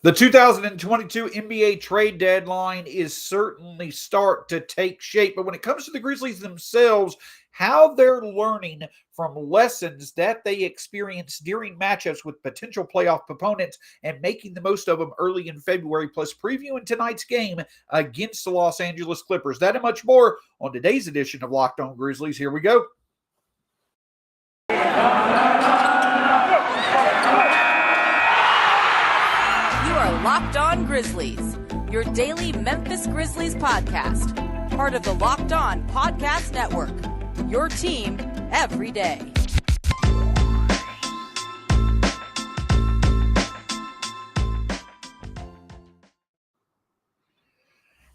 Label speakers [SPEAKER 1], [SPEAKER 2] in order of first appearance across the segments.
[SPEAKER 1] The 2022 NBA trade deadline is certainly start to take shape, but when it comes to the Grizzlies themselves, how they're learning from lessons that they experienced during matchups with potential playoff opponents and making the most of them early in February, plus previewing tonight's game against the Los Angeles Clippers. That and much more on today's edition of Locked On Grizzlies. Here we go.
[SPEAKER 2] Locked On Grizzlies, your daily Memphis Grizzlies podcast. Part of the Locked On Podcast Network, your team every day.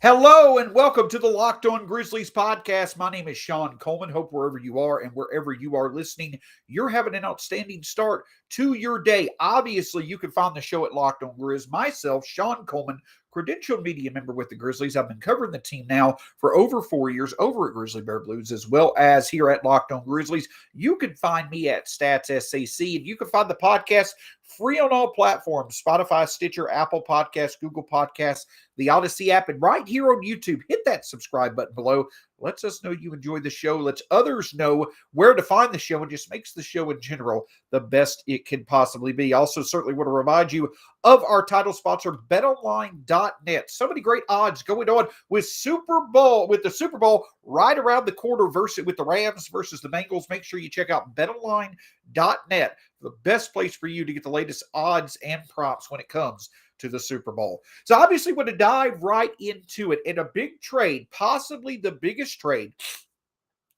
[SPEAKER 1] Hello and welcome to the Locked On Grizzlies podcast. My name is Shawn Coleman. Hope wherever you are and wherever you are listening, you're having an outstanding start to your day. Obviously, you can find the show at Locked On Grizz. Myself, Shawn Coleman, credentialed media member with the Grizzlies. I've been covering the team now for over 4 years over at Grizzly Bear Blues, as well as here at Locked On Grizzlies. You can find me at Stats SAC, and you can find the podcast free on all platforms: Spotify, Stitcher, Apple Podcasts, Google Podcasts, the Odyssey app, and right here on YouTube. Hit that subscribe button below. Lets us know you enjoy the show, lets others know where to find the show, and just makes the show in general the best it can possibly be. Also, certainly want to remind you of our title sponsor, betonline.net. So many great odds going on with the Super Bowl right around the corner with the Rams versus the Bengals. Make sure you check out betonline.net, the best place for you to get the latest odds and props when it comes to the Super Bowl. So obviously want to dive right into it. In a big trade, possibly the biggest trade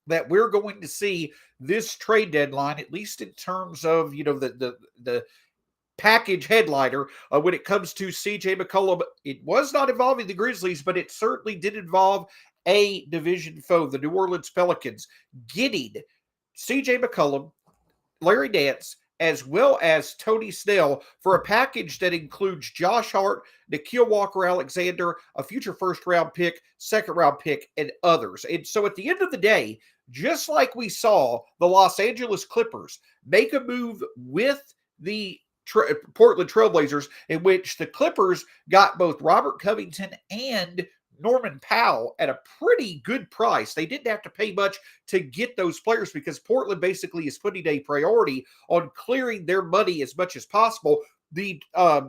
[SPEAKER 1] that we're going to see this trade deadline, at least in terms of, the package headliner when it comes to CJ McCollum. It was not involving the Grizzlies, but it certainly did involve a division foe, the New Orleans Pelicans, getting CJ McCollum, Larry Nance, as well as Tony Snell for a package that includes Josh Hart, Nickeil Walker-Alexander, a future first-round pick, second-round pick, and others. And so at the end of the day, just like we saw the Los Angeles Clippers make a move with the Portland Trailblazers, in which the Clippers got both Robert Covington and Norman Powell at a pretty good price. They didn't have to pay much to get those players because Portland basically is putting a priority on clearing their money as much as possible. The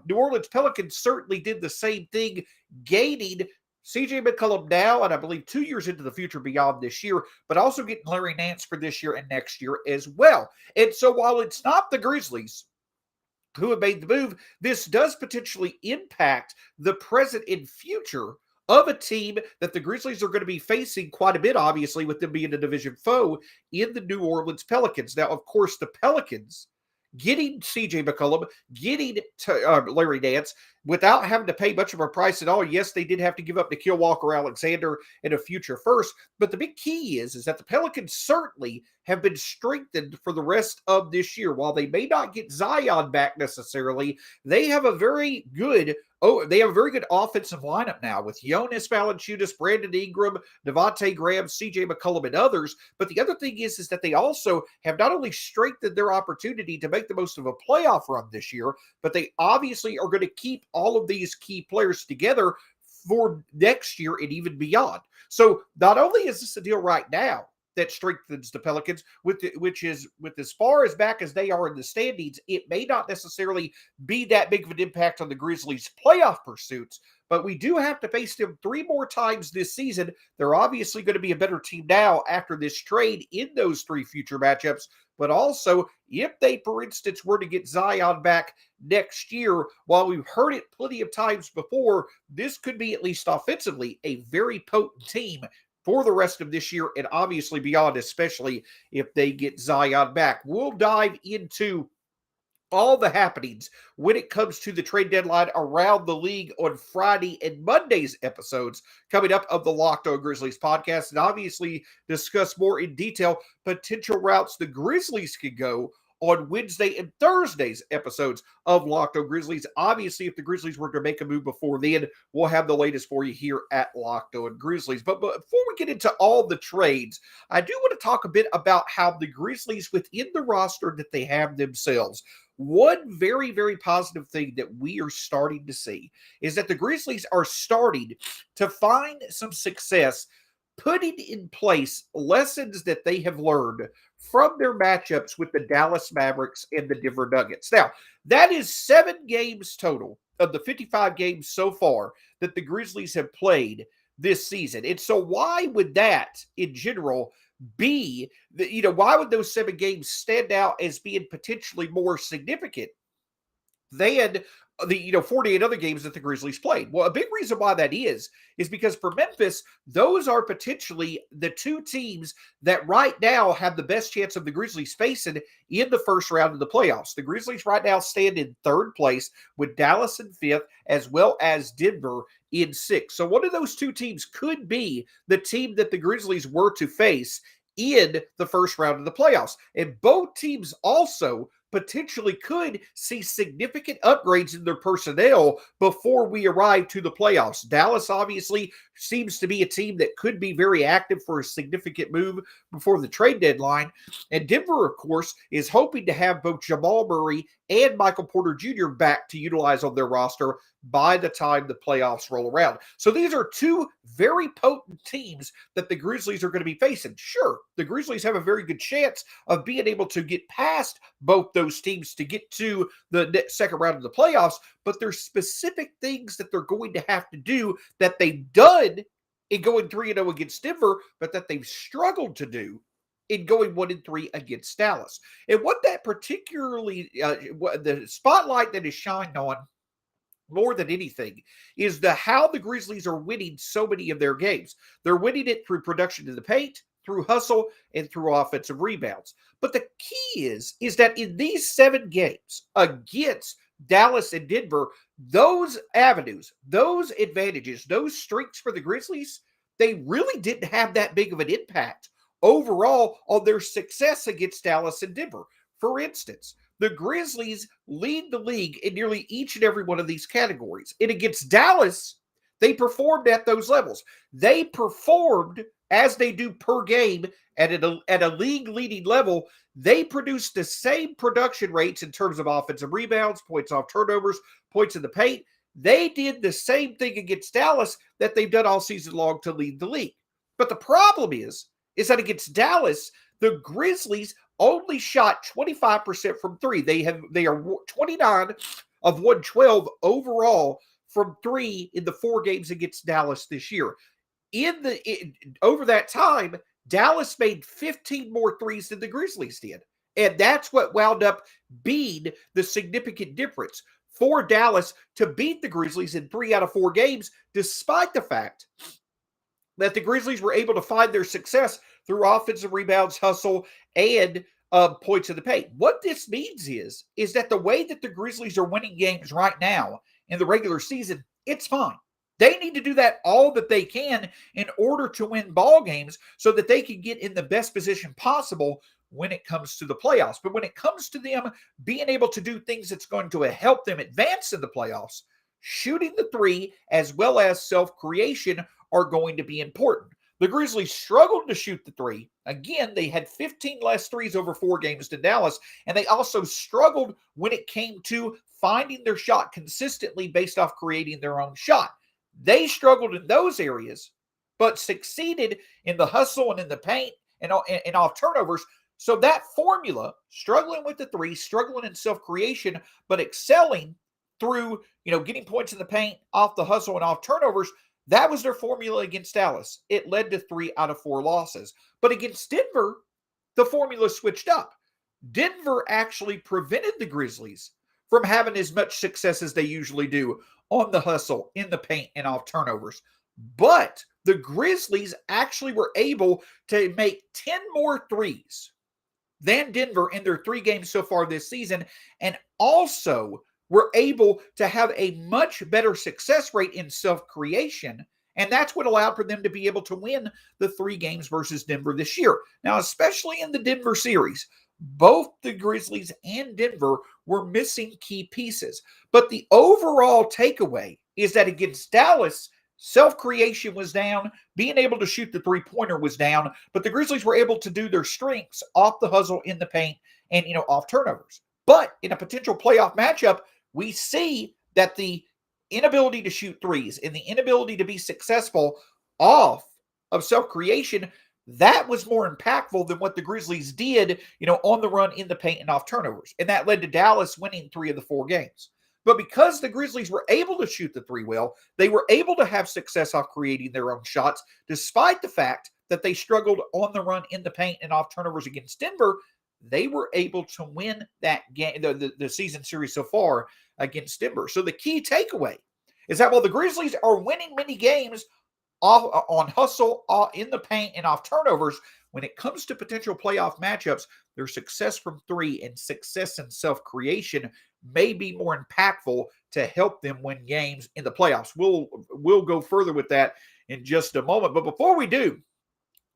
[SPEAKER 1] New Orleans Pelicans certainly did the same thing, gaining CJ McCollum now, and I believe 2 years into the future beyond this year, but also getting Larry Nance for this year and next year as well. And so while it's not the Grizzlies who have made the move, this does potentially impact the present and future of a team that the Grizzlies are going to be facing quite a bit, obviously, with them being a division foe in the New Orleans Pelicans. Now, of course, the Pelicans getting CJ McCollum, getting Larry Nance without having to pay much of a price at all. Yes, they did have to give up Nickeil Walker-Alexander in a future first, but the big key is that the Pelicans certainly have been strengthened for the rest of this year. While they may not get Zion back necessarily, they have a very good offensive lineup now with Jonas Valanciunas, Brandon Ingram, Devontae Graham, CJ McCollum, and others. But the other thing is that they also have not only strengthened their opportunity to make the most of a playoff run this year, but they obviously are going to keep all of these key players together for next year and even beyond. So not only is this a deal right now that strengthens the Pelicans, which is with as far as back as they are in the standings, it may not necessarily be that big of an impact on the Grizzlies' playoff pursuits, but we do have to face them 3 more times this season. They're obviously going to be a better team now after this trade in those 3 future matchups, but also if they, for instance, were to get Zion back next year, while we've heard it plenty of times before, this could be, at least offensively, a very potent team for the rest of this year and obviously beyond, especially if they get Zion back. We'll dive into all the happenings when it comes to the trade deadline around the league on Friday and Monday's episodes coming up of the Locked On Grizzlies podcast, and obviously discuss more in detail potential routes the Grizzlies could go on Wednesday and Thursday's episodes of Locked On Grizzlies. Obviously, if the Grizzlies were to make a move before then, we'll have the latest for you here at Locked On Grizzlies. But before we get into all the trades, I do want to talk a bit about how the Grizzlies within the roster that they have themselves, One very, very positive thing that we are starting to see is that the Grizzlies are starting to find some success putting in place lessons that they have learned from their matchups with the Dallas Mavericks and the Denver Nuggets. Now, that is 7 games total of the 55 games so far that the Grizzlies have played this season. And so why would that in general be, why would those 7 games stand out as being potentially more significant than the 48 other games that the Grizzlies played? Well, a big reason why that is because for Memphis, those are potentially the 2 teams that right now have the best chance of the Grizzlies facing in the first round of the playoffs. The Grizzlies right now stand in 3rd place with Dallas in 5th, as well as Denver in 6th. So one of those 2 teams could be the team that the Grizzlies were to face in the first round of the playoffs. And both teams also potentially could see significant upgrades in their personnel before we arrive to the playoffs. Dallas obviously seems to be a team that could be very active for a significant move before the trade deadline. And Denver, of course, is hoping to have both Jamal Murray and Michael Porter Jr. back to utilize on their roster by the time the playoffs roll around. So these are 2 very potent teams that the Grizzlies are going to be facing. Sure, the Grizzlies have a very good chance of being able to get past both those teams to get to the second round of the playoffs, but there's specific things that they're going to have to do that they've done in going 3-0 against Denver, but that they've struggled to do in going 1-3 against Dallas. And what that particularly, the spotlight that is shined on more than anything is how the Grizzlies are winning so many of their games. They're winning it through production in the paint, through hustle, and through offensive rebounds. But the key is that in these 7 games against Dallas and Denver, those avenues, those advantages, those strengths for the Grizzlies, they really didn't have that big of an impact overall on their success against Dallas and Denver. For instance, the Grizzlies lead the league in nearly each and every one of these categories. And against Dallas, they performed at those levels. They performed as they do per game at a league-leading level. They produced the same production rates in terms of offensive rebounds, points off turnovers, points in the paint. They did the same thing against Dallas that they've done all season long to lead the league. But the problem is that against Dallas, the Grizzlies only shot 25% from 3. They are 29 of 112 overall from 3 in the 4 games against Dallas this year. Over that time, Dallas made 15 more threes than the Grizzlies did. And that's what wound up being the significant difference for Dallas to beat the Grizzlies in 3 out of 4 games, despite the fact that the Grizzlies were able to find their success through offensive rebounds, hustle, and points in the paint. What this means is that the way that the Grizzlies are winning games right now in the regular season, it's fine. They need to do that all that they can in order to win ball games so that they can get in the best position possible when it comes to the playoffs. But when it comes to them being able to do things that's going to help them advance in the playoffs, shooting the 3 as well as self-creation are going to be important. The Grizzlies struggled to shoot the 3. Again, they had 15 less threes over 4 games than Dallas, and they also struggled when it came to finding their shot consistently based off creating their own shot. They struggled in those areas, but succeeded in the hustle and in the paint and off turnovers. So that formula, struggling with the 3, struggling in self-creation, but excelling through, getting points in the paint, off the hustle and off turnovers, that was their formula against Dallas. It led to 3 out of 4 losses. But against Denver, the formula switched up. Denver actually prevented the Grizzlies from having as much success as they usually do on the hustle, in the paint, and off turnovers. But the Grizzlies actually were able to make 10 more threes than Denver in their 3 games so far this season, and also were able to have a much better success rate in self-creation, and that's what allowed for them to be able to win the 3 games versus Denver this year. Now, especially in the Denver series, both the Grizzlies and Denver were missing key pieces. But the overall takeaway is that against Dallas, self-creation was down, being able to shoot the 3-pointer was down, but the Grizzlies were able to do their strengths off the hustle, in the paint, and, off turnovers. But in a potential playoff matchup, we see that the inability to shoot threes and the inability to be successful off of self-creation, that was more impactful than what the Grizzlies did, on the run, in the paint, and off turnovers. And that led to Dallas winning 3 of the 4 games. But because the Grizzlies were able to shoot the three well, they were able to have success off creating their own shots, despite the fact that they struggled on the run, in the paint, and off turnovers against Denver. They were able to win that game, the season series so far against Denver. So the key takeaway is that while the Grizzlies are winning many games off on hustle, in the paint, and off turnovers, when it comes to potential playoff matchups, their success from three and success in self-creation may be more impactful to help them win games in the playoffs. We'll go further with that in just a moment. But before we do,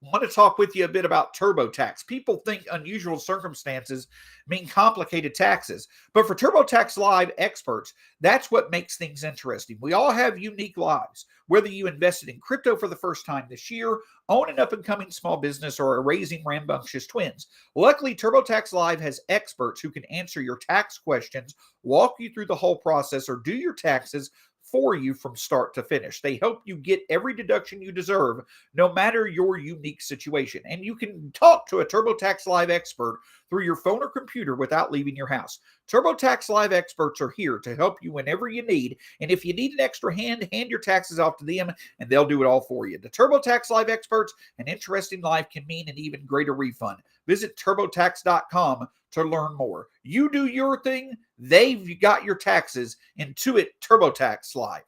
[SPEAKER 1] I want to talk with you a bit about TurboTax. People think unusual circumstances mean complicated taxes, but for TurboTax Live experts, that's what makes things interesting. We all have unique lives. Whether you invested in crypto for the first time this year, own an up-and-coming small business, or are raising rambunctious twins, luckily TurboTax Live has experts who can answer your tax questions, walk you through the whole process, or do your taxes for you from start to finish. They help you get every deduction you deserve, no matter your unique situation. And you can talk to a TurboTax Live expert through your phone or computer without leaving your house. TurboTax Live experts are here to help you whenever you need. And if you need an extra hand your taxes off to them, and they'll do it all for you. The TurboTax Live experts, an interesting life can mean an even greater refund. Visit TurboTax.com to learn more. You do your thing, they've got your taxes. Intuit TurboTax Live.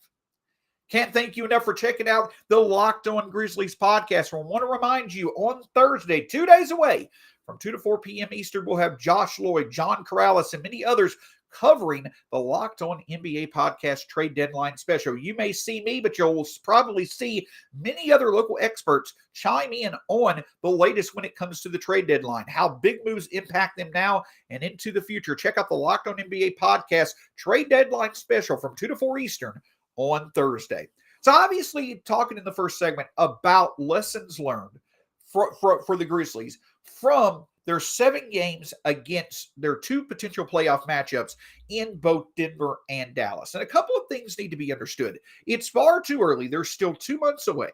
[SPEAKER 1] Can't thank you enough for checking out the Locked On Grizzlies podcast. I want to remind you, on Thursday, 2 days away, from 2 to 4 p.m. Eastern, we'll have Josh Lloyd, John Corrales, and many others covering the Locked On NBA podcast trade deadline special. You may see me, but you'll probably see many other local experts chime in on the latest when it comes to the trade deadline, how big moves impact them now and into the future. Check out the Locked On NBA podcast trade deadline special from 2 to 4 Eastern on Thursday. So obviously, talking in the first segment about lessons learned for the Grizzlies from their 7 games against their 2 potential playoff matchups in both Denver and Dallas. And a couple of things need to be understood. It's far too early. They're still 2 months away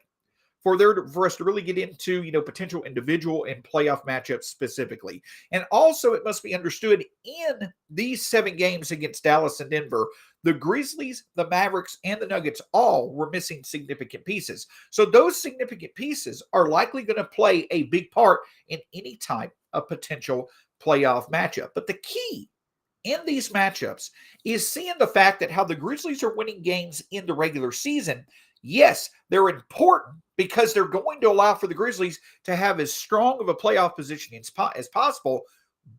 [SPEAKER 1] for us to really get into, potential individual and playoff matchups specifically. And also, it must be understood, in these 7 games against Dallas and Denver, the Grizzlies, the Mavericks, and the Nuggets all were missing significant pieces. So those significant pieces are likely going to play a big part in any type of potential playoff matchup. But the key in these matchups is seeing the fact that how the Grizzlies are winning games in the regular season. Yes, they're important because they're going to allow for the Grizzlies to have as strong of a playoff position as possible,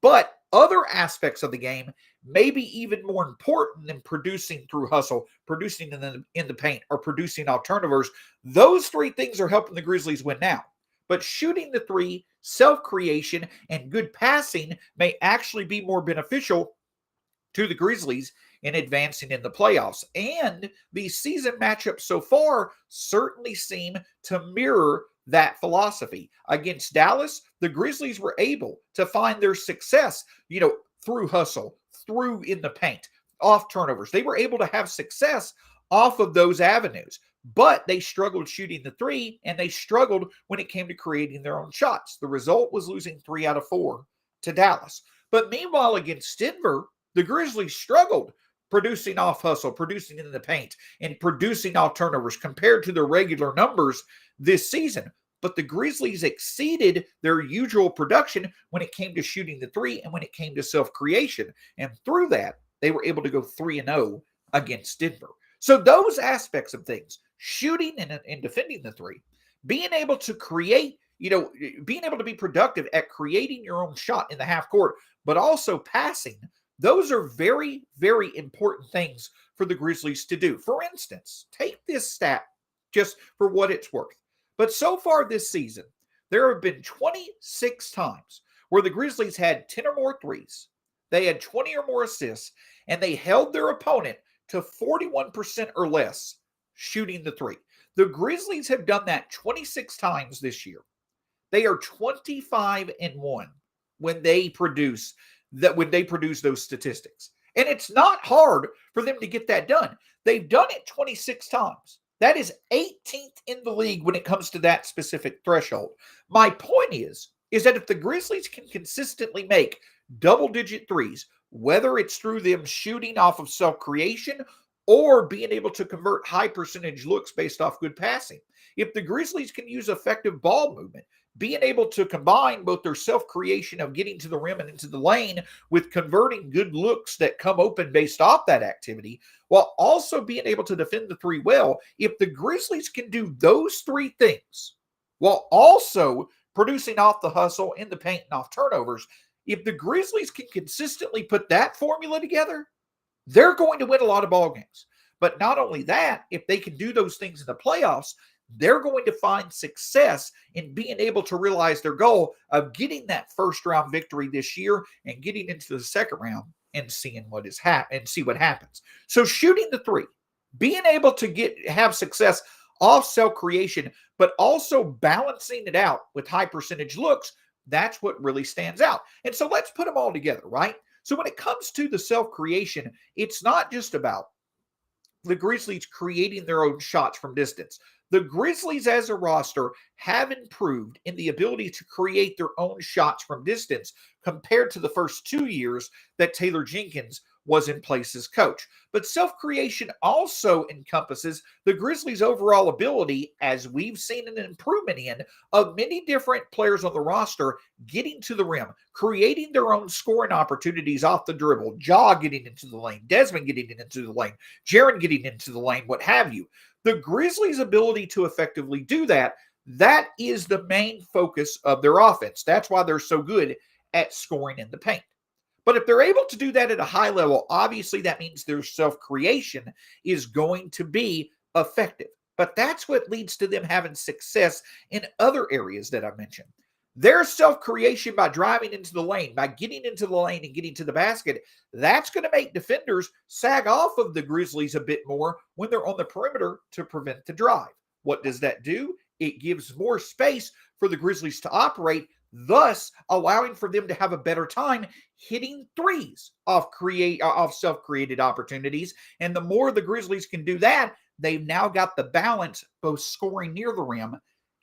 [SPEAKER 1] but other aspects of the game may be even more important than producing through hustle, producing in the paint, or producing off turnovers. Those 3 things are helping the Grizzlies win now. But shooting the three, self-creation, and good passing may actually be more beneficial to the Grizzlies in advancing in the playoffs. And these season matchups so far certainly seem to mirror that philosophy. Against Dallas, the Grizzlies were able to find their success, through hustle, through in the paint, off turnovers. They were able to have success off of those avenues, but they struggled shooting the three, and they struggled when it came to creating their own shots. The result was losing 3 out of 4 to Dallas. But meanwhile, against Denver, the Grizzlies struggled producing off hustle, producing in the paint, and producing off turnovers compared to their regular numbers this season. But the Grizzlies exceeded their usual production when it came to shooting the three and when it came to self-creation. And through that, they were able to go 3-0 against Denver. So those aspects of things, shooting and defending the three, being able to create, being able to be productive at creating your own shot in the half court, but also passing, those are very, very important things for the Grizzlies to do. For instance, take this stat just for what it's worth. But so far this season, there have been 26 times where the Grizzlies had 10 or more threes, they had 20 or more assists, and they held their opponent to 41% or less shooting the three. The Grizzlies have done that 26 times this year. They are 25-1 when they produce that when they produce those statistics. And it's not hard for them to get that done. They've done it 26 times. That is 18th in the league when it comes to that specific threshold. My point is that if the Grizzlies can consistently make double-digit threes, whether it's through them shooting off of self-creation or being able to convert high percentage looks based off good passing, if the Grizzlies can use effective ball movement, being able to combine both their self-creation of getting to the rim and into the lane with converting good looks that come open based off that activity, while also being able to defend the three well, if the Grizzlies can do those three things while also producing off the hustle in the paint and off turnovers, if the Grizzlies can consistently put that formula together, they're going to win a lot of ball games. But not only that, if they can do those things in the playoffs, they're going to find success in being able to realize their goal of getting that first round victory this year and getting into the second round and seeing what is and see what happens. So shooting the three, being able to have success off self creation, but also balancing it out with high percentage looks, that's what really stands out. And so let's put them all together, right? So when it comes to the self creation, it's not just about the Grizzlies creating their own shots from distance. The Grizzlies as a roster have improved in the ability to create their own shots from distance compared to the first 2 years that Taylor Jenkins was in place as coach. But self-creation also encompasses the Grizzlies' overall ability, as we've seen an improvement in, of many different players on the roster getting to the rim, creating their own scoring opportunities off the dribble, Ja getting into the lane, Desmond getting into the lane, Jaren getting into the lane, what have you. The Grizzlies' ability to effectively do that, that is the main focus of their offense. That's why they're so good at scoring in the paint. But if they're able to do that at a high level, obviously that means their self-creation is going to be effective. But that's what leads to them having success in other areas that I mentioned. Their self-creation by driving into the lane, by getting into the lane and getting to the basket, that's going to make defenders sag off of the Grizzlies a bit more when they're on the perimeter to prevent the drive. What does that do? It gives more space for the Grizzlies to operate, thus allowing for them to have a better time hitting threes off self-created opportunities. And the more the Grizzlies can do that, they've now got the balance both scoring near the rim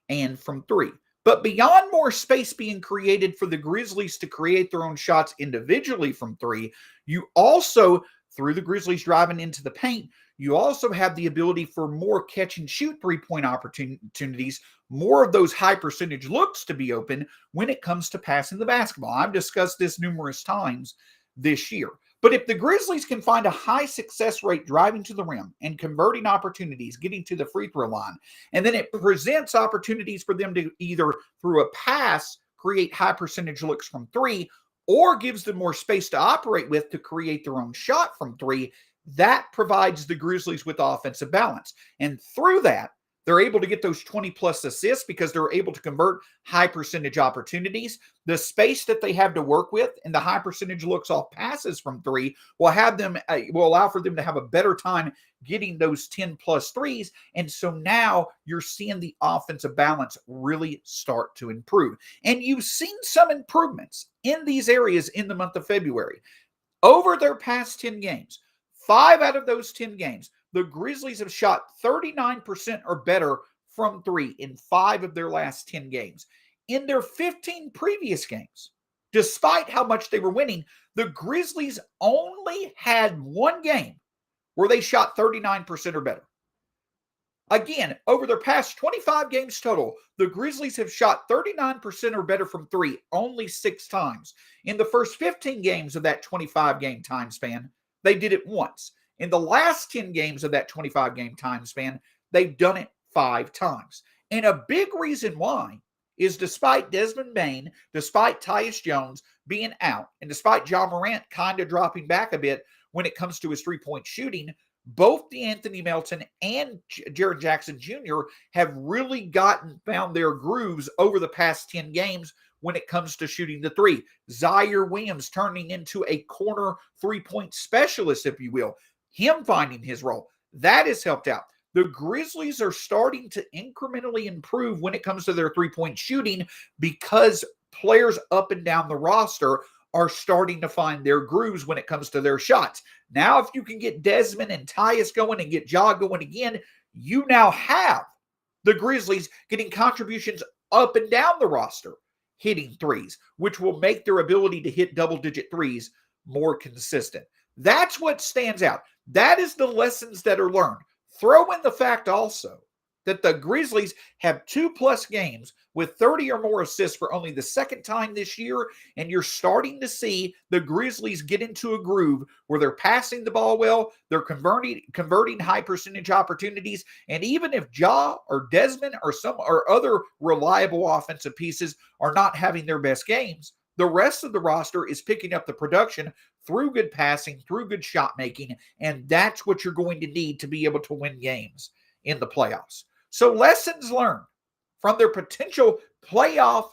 [SPEAKER 1] and from three. But beyond more space being created for the Grizzlies to create their own shots individually from three, you also, through the Grizzlies driving into the paint, you also have the ability for more catch and shoot three-point opportunities, more of those high percentage looks to be open when it comes to passing the basketball. I've discussed this numerous times this year. But if the Grizzlies can find a high success rate driving to the rim and converting opportunities, getting to the free throw line, and then it presents opportunities for them to either through a pass create high percentage looks from three, or gives them more space to operate with to create their own shot from three, that provides the Grizzlies with offensive balance. And through that, they're able to get those 20-plus assists because they're able to convert high percentage opportunities. The space that they have to work with and the high percentage looks off passes from three will allow for them to have a better time getting those 10-plus threes. And so now you're seeing the offensive balance really start to improve. And you've seen some improvements in these areas in the month of February. Over their past 10 games, 5 out of those 10 games, the Grizzlies have shot 39% or better from three in 5 of their last 10 games. In their 15 previous games, despite how much they were winning, the Grizzlies only had one game where they shot 39% or better. Again, over their past 25 games total, the Grizzlies have shot 39% or better from three only 6 times. In the first 15 games of that 25-game time span, they did it once. In the last 10 games of that 25-game time span, they've done it 5 times. And a big reason why is despite Desmond Bane, despite Tyus Jones being out, and despite Ja Morant kind of dropping back a bit when it comes to his three-point shooting, both DeAnthony Melton and Jaren Jackson Jr. have really found their grooves over the past 10 games when it comes to shooting the three. Zaire Williams turning into a corner three-point specialist, if you will. Him finding his role. That has helped out. The Grizzlies are starting to incrementally improve when it comes to their three-point shooting because players up and down the roster are starting to find their grooves when it comes to their shots. Now, if you can get Desmond and Tyus going and get Ja going again, you now have the Grizzlies getting contributions up and down the roster, hitting threes, which will make their ability to hit double-digit threes more consistent. That's what stands out. That is the lessons that are learned. Throw in the fact also that the Grizzlies have 2+ games with 30 or more assists for only the second time this year, and you're starting to see the Grizzlies get into a groove where they're passing the ball well, they're converting high percentage opportunities, and even if Ja or Desmond or some or other reliable offensive pieces are not having their best games, the rest of the roster is picking up the production through good passing, through good shot making, and that's what you're going to need to be able to win games in the playoffs. So lessons learned from their potential playoff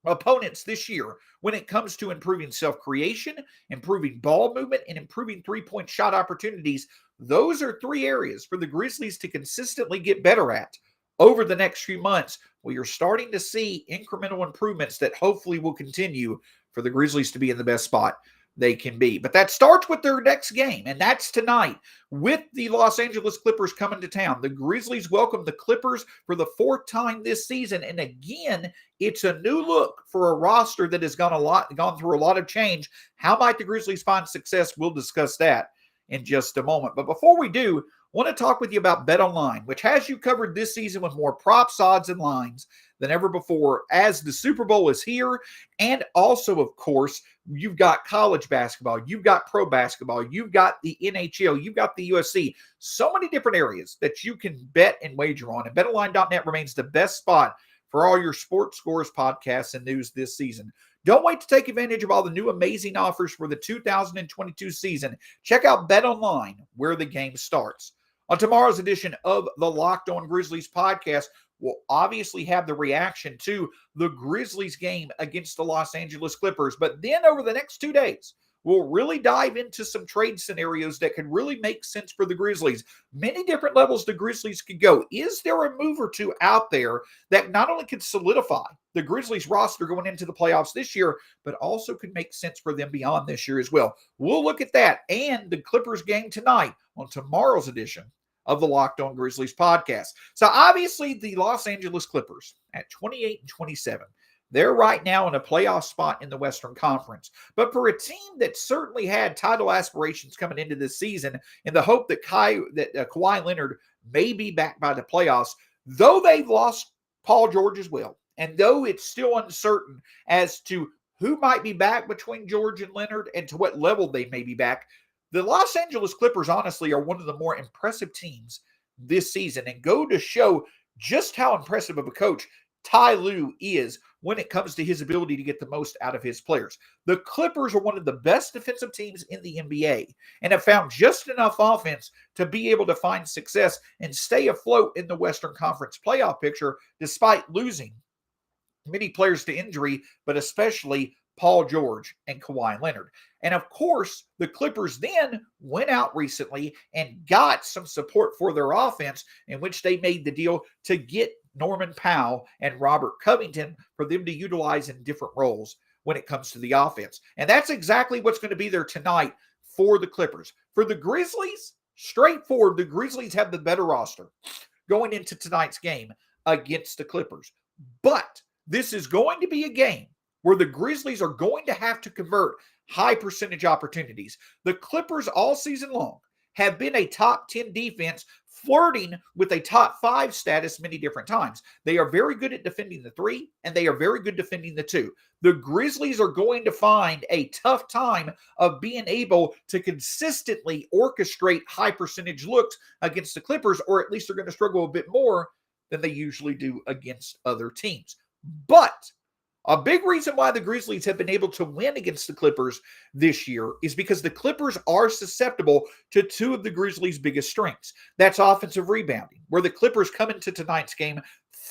[SPEAKER 1] opponents this year when it comes to improving self-creation, improving ball movement, and improving three-point shot opportunities. Those are 3 areas for the Grizzlies to consistently get better at over the next few months, where you're starting to see incremental improvements that hopefully will continue for the Grizzlies to be in the best spot they can be. But that starts with their next game, and that's tonight with the Los Angeles Clippers coming to town. The Grizzlies welcome the Clippers for the 4th time this season, and again, it's a new look for a roster that has gone through a lot of change. How might the Grizzlies find success? We'll discuss that in just a moment. But before we do, I want to talk with you about BetOnline, which has you covered this season with more props, odds, and lines than ever before, as the Super Bowl is here. And also, of course, you've got college basketball, you've got pro basketball, you've got the NHL, you've got the UFC. So many different areas that you can bet and wager on. And BetOnline.net remains the best spot for all your sports scores, podcasts, and news this season. Don't wait to take advantage of all the new amazing offers for the 2022 season. Check out BetOnline, where the game starts. On tomorrow's edition of the Locked On Grizzlies podcast, we'll obviously have the reaction to the Grizzlies game against the Los Angeles Clippers. But then over the next 2 days, we'll really dive into some trade scenarios that could really make sense for the Grizzlies. Many different levels the Grizzlies could go. Is there a move or two out there that not only could solidify the Grizzlies roster going into the playoffs this year, but also could make sense for them beyond this year as well? We'll look at that and the Clippers game tonight on tomorrow's edition of the Locked On Grizzlies podcast. So obviously the Los Angeles Clippers at 28-27, they're right now in a playoff spot in the Western Conference. But for a team that certainly had title aspirations coming into this season in the hope that Kawhi Leonard may be back by the playoffs, though they've lost Paul George as well, and though it's still uncertain as to who might be back between George and Leonard and to what level they may be back, the Los Angeles Clippers, honestly, are one of the more impressive teams this season and go to show just how impressive of a coach Ty Lue is when it comes to his ability to get the most out of his players. The Clippers are one of the best defensive teams in the NBA and have found just enough offense to be able to find success and stay afloat in the Western Conference playoff picture despite losing many players to injury, but especially Paul George and Kawhi Leonard. And of course, the Clippers then went out recently and got some support for their offense, in which they made the deal to get Norman Powell and Robert Covington for them to utilize in different roles when it comes to the offense. And that's exactly what's going to be there tonight for the Clippers. For the Grizzlies, straightforward, the Grizzlies have the better roster going into tonight's game against the Clippers. But this is going to be a game where the Grizzlies are going to have to convert high percentage opportunities. The Clippers all season long have been a top 10 defense, flirting with a top 5 status many different times. They are very good at defending the 3, and they are very good defending the 2. The Grizzlies are going to find a tough time of being able to consistently orchestrate high percentage looks against the Clippers, or at least they're going to struggle a bit more than they usually do against other teams. But a big reason why the Grizzlies have been able to win against the Clippers this year is because the Clippers are susceptible to 2 of the Grizzlies' biggest strengths. That's offensive rebounding, where the Clippers come into tonight's game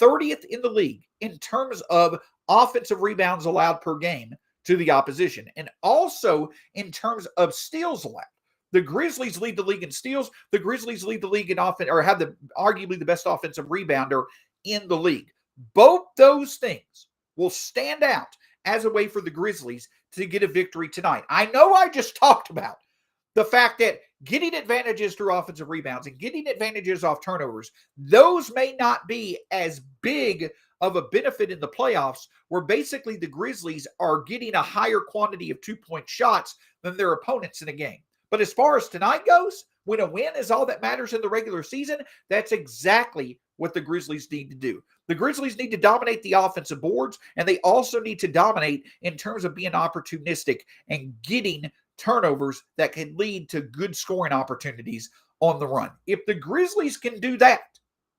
[SPEAKER 1] 30th in the league in terms of offensive rebounds allowed per game to the opposition, and also in terms of steals allowed. The Grizzlies lead the league in steals. The Grizzlies lead the league in offense, or have arguably the best offensive rebounder in the league. Both those things will stand out as a way for the Grizzlies to get a victory tonight. I know I just talked about the fact that getting advantages through offensive rebounds and getting advantages off turnovers, those may not be as big of a benefit in the playoffs, where basically the Grizzlies are getting a higher quantity of 2-point shots than their opponents in a game. But as far as tonight goes, when a win is all that matters in the regular season, that's exactly what the Grizzlies need to do. The Grizzlies need to dominate the offensive boards, and they also need to dominate in terms of being opportunistic and getting turnovers that can lead to good scoring opportunities on the run. If the Grizzlies can do that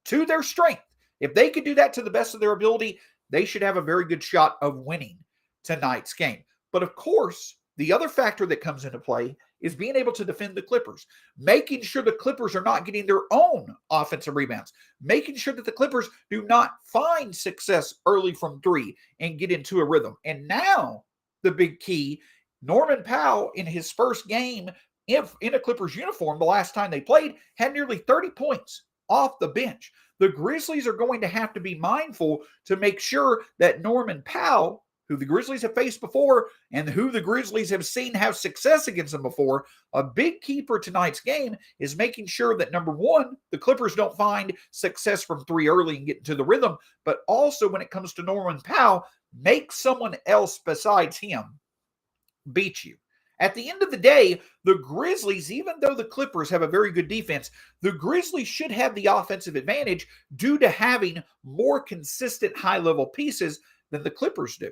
[SPEAKER 1] to their strength, if they can do that to the best of their ability, they should have a very good shot of winning tonight's game. But of course, the other factor that comes into play is being able to defend the Clippers, making sure the Clippers are not getting their own offensive rebounds, making sure that the Clippers do not find success early from three and get into a rhythm. And now the big key, Norman Powell in his first game in a Clippers uniform the last time they played had nearly 30 points off the bench. The Grizzlies are going to have to be mindful to make sure that Norman Powell, who the Grizzlies have faced before and who the Grizzlies have seen have success against them before, a big key for tonight's game is making sure that, number one, the Clippers don't find success from three early and get into the rhythm, but also when it comes to Norman Powell, make someone else besides him beat you. At the end of the day, the Grizzlies, even though the Clippers have a very good defense, the Grizzlies should have the offensive advantage due to having more consistent high-level pieces than the Clippers do.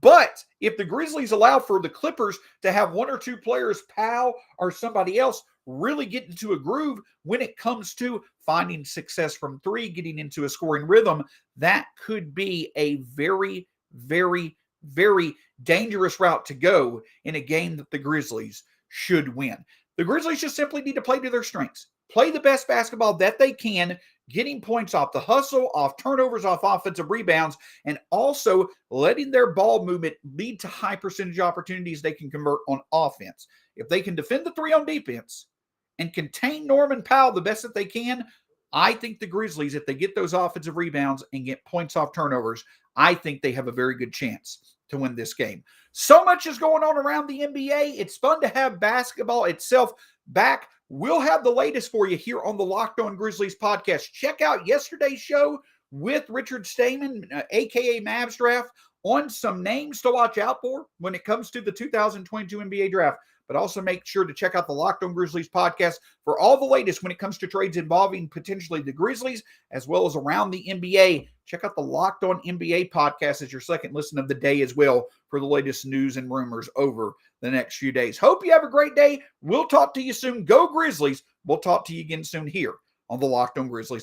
[SPEAKER 1] But if the Grizzlies allow for the Clippers to have one or two players, Powell or somebody else, really get into a groove when it comes to finding success from three, getting into a scoring rhythm, that could be a very, very, very dangerous route to go in a game that the Grizzlies should win. The Grizzlies just simply need to play to their strengths. Play the best basketball that they can, getting points off the hustle, off turnovers, off offensive rebounds, and also letting their ball movement lead to high percentage opportunities they can convert on offense. If they can defend the three on defense and contain Norman Powell the best that they can, I think the Grizzlies, if they get those offensive rebounds and get points off turnovers, I think they have a very good chance to win this game. So much is going on around the NBA. It's fun to have basketball itself back. We'll have the latest for you here on the Locked On Grizzlies podcast. Check out yesterday's show with Richard Stamen, a.k.a. Mavs Draft, on some names to watch out for when it comes to the 2022 NBA Draft. But also make sure to check out the Locked On Grizzlies podcast for all the latest when it comes to trades involving potentially the Grizzlies as well as around the NBA. Check out the Locked On NBA podcast as your second listen of the day as well for the latest news and rumors over the next few days. Hope you have a great day. We'll talk to you soon. Go Grizzlies. We'll talk to you again soon here on the Locked On Grizzlies